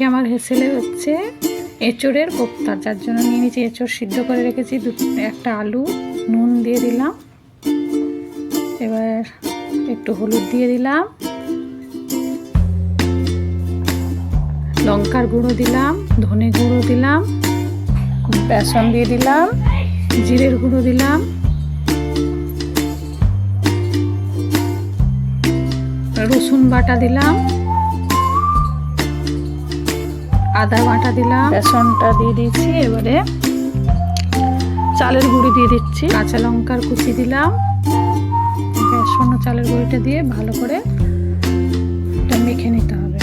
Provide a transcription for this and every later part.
আজকে আমার হেসেলে হচ্ছে এঁচোড়ের কোপ্তা, যার জন্য নিয়ে নিয়েছি এঁচোড় সিদ্ধ করে রেখেছি, একটা আলু, নুন দিয়ে দিলাম, এবার একটু হলুদ দিয়ে দিলাম, লঙ্কার গুঁড়ো দিলাম, ধনে গুঁড়ো দিলাম, বেসন দিয়ে দিলাম, জিরের গুঁড়ো দিলাম, রসুন বাটা দিলাম, আদা বাটা দিলাম, বেসনটা দিয়ে দিচ্ছি। এবারে চালের গুঁড়ি দিয়ে দিচ্ছি, কাঁচা লঙ্কার কুচি দিলাম, বেসন ও চালের গুঁড়িটা দিয়ে ভালো করে এটা মেখে নিতে হবে।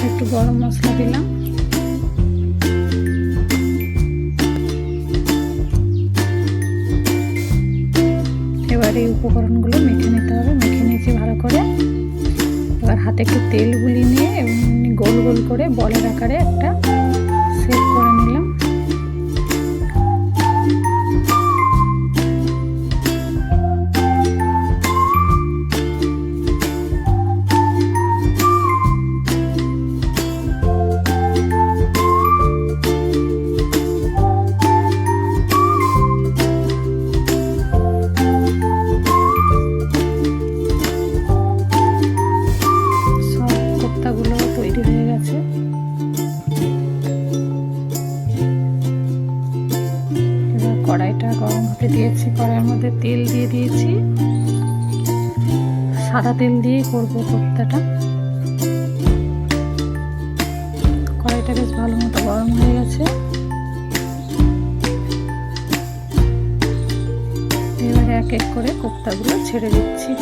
একটু গরম মশলা দিলাম, এবার এই উপকরণগুলো মেখে নিতে হবে। মেখে নিয়েছি ভালো করে। এবার হাতে একটু তেল গুলিয়ে নিয়ে এমনি গোল গোল করে বলের আকারে একটা শেপ করে নিলাম। তৈরি হয়ে গেছে। এবার কড়াইটা গরম হতে দিয়েছি, কড়াইয়ের মধ্যে তেল দিয়ে দিয়েছি, সাদা তেল দিয়ে করব কোপ্তাটা। কড়াইটা বেশ ভালো মতো গরম হয়ে গেছে। এবারে এক এক করে কোপ্তাগুলো ছেড়ে দিচ্ছি।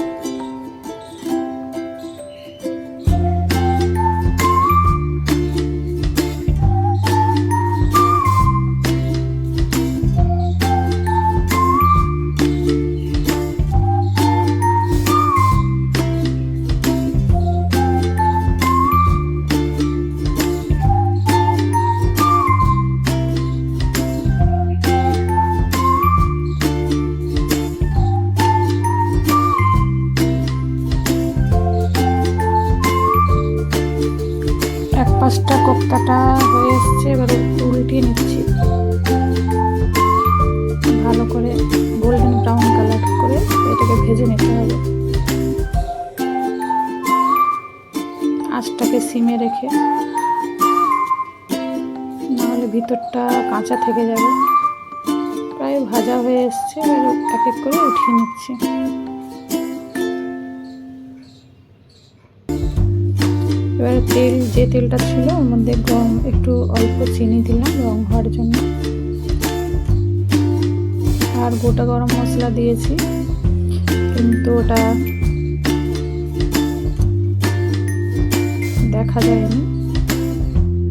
এক পাশটা কোপ্তাটা হয়ে এসছে, এবারে উল্টিয়ে নিচ্ছি। ভালো করে গোল্ডেন ব্রাউন কালার করে এটাকে ভেজে নিতে হবে। আঁচটাকে সিমে রেখে, নাহলে ভিতরটা কাঁচা থেকে যাবে। প্রায় ভাজা হয়ে এসছে, এবার এক এক করে উঠিয়ে নিচ্ছি। এবার যে তেলটা ছিল ওর মধ্যে একটু অল্প চিনি দিলাম রং হওয়ার জন্য, আর গোটা গরম মশলা দিয়েছি, কিন্তু ওটা দেখা যায়নি,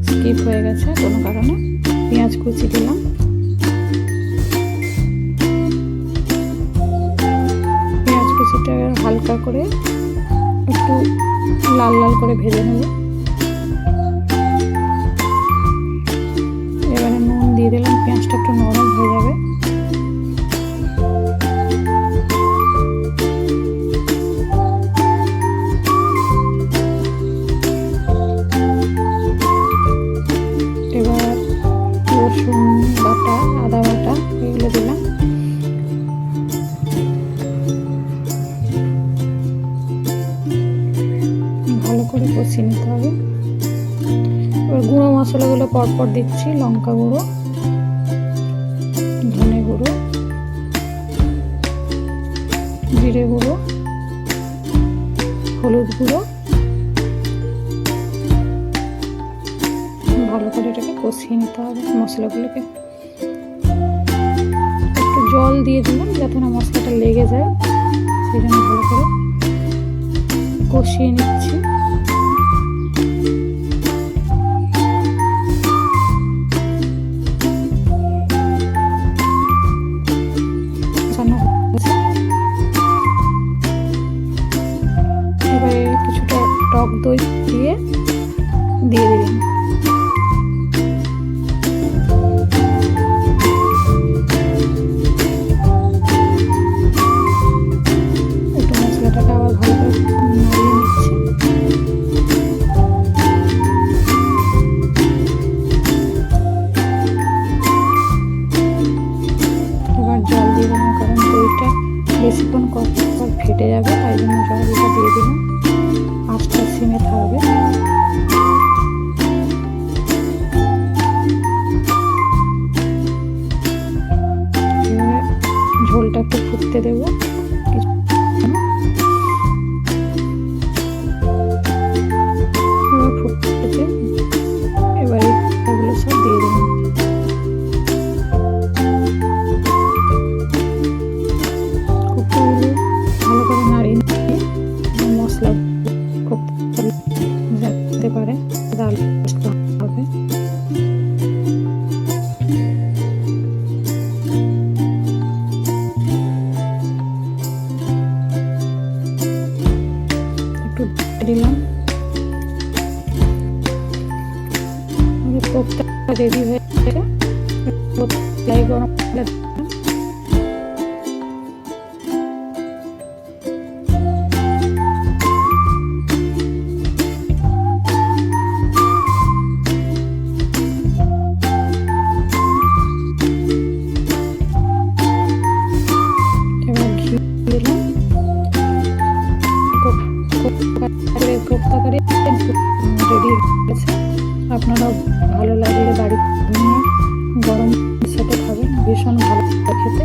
স্কিপ হয়ে গেছে কোনো কারণে। পেঁয়াজ কুচি দিলাম, পেঁয়াজ কুচিটা হালকা করে একটু লাল লাল করে ভেজে নেব। এবারে নুন দিয়ে দিলাম, পেঁয়াজটা একটু নরম হয়ে যাবে। এবার রসুন বাটা, আদা বাটা এগুলো দিলাম। ভালো করে কষিয়ে নিতে হবে। এবার গুঁড়ো মশলাগুলো পরপর দিচ্ছি, লঙ্কা গুঁড়ো, ধনে গুঁড়ো, জিরে গুঁড়ো, হলুদ গুঁড়ো। ভালো করে এটাকে কষিয়ে নিতে হবে মশলাগুলোকে। একটু জল দিয়ে দিলাম যাতে না মশলাটা লেগে যায়, সেই জন্য ভালো করে কষিয়ে নিচ্ছি। এবারে কিছুটা টক দই দিয়ে দিলাম। ঝোলটা একটু ফুটতে দেবো। ফুটতে এবারে এগুলো সব দিয়ে দেবো। কোপ্তাগুলো ভালো করে নাড়িয়ে নিয়ে মশলা যেতে পারে, ডাল হবে। একটু দিলাম, কোপ্তা রেডি হয়ে গেছে। গরম কোপ্তা কারি রেডি হয়েছে। আপনারা ভালো লাগলে বাড়ি নিয়ে গরম সাথে খাবেন, ভীষণ ভালো খেতে।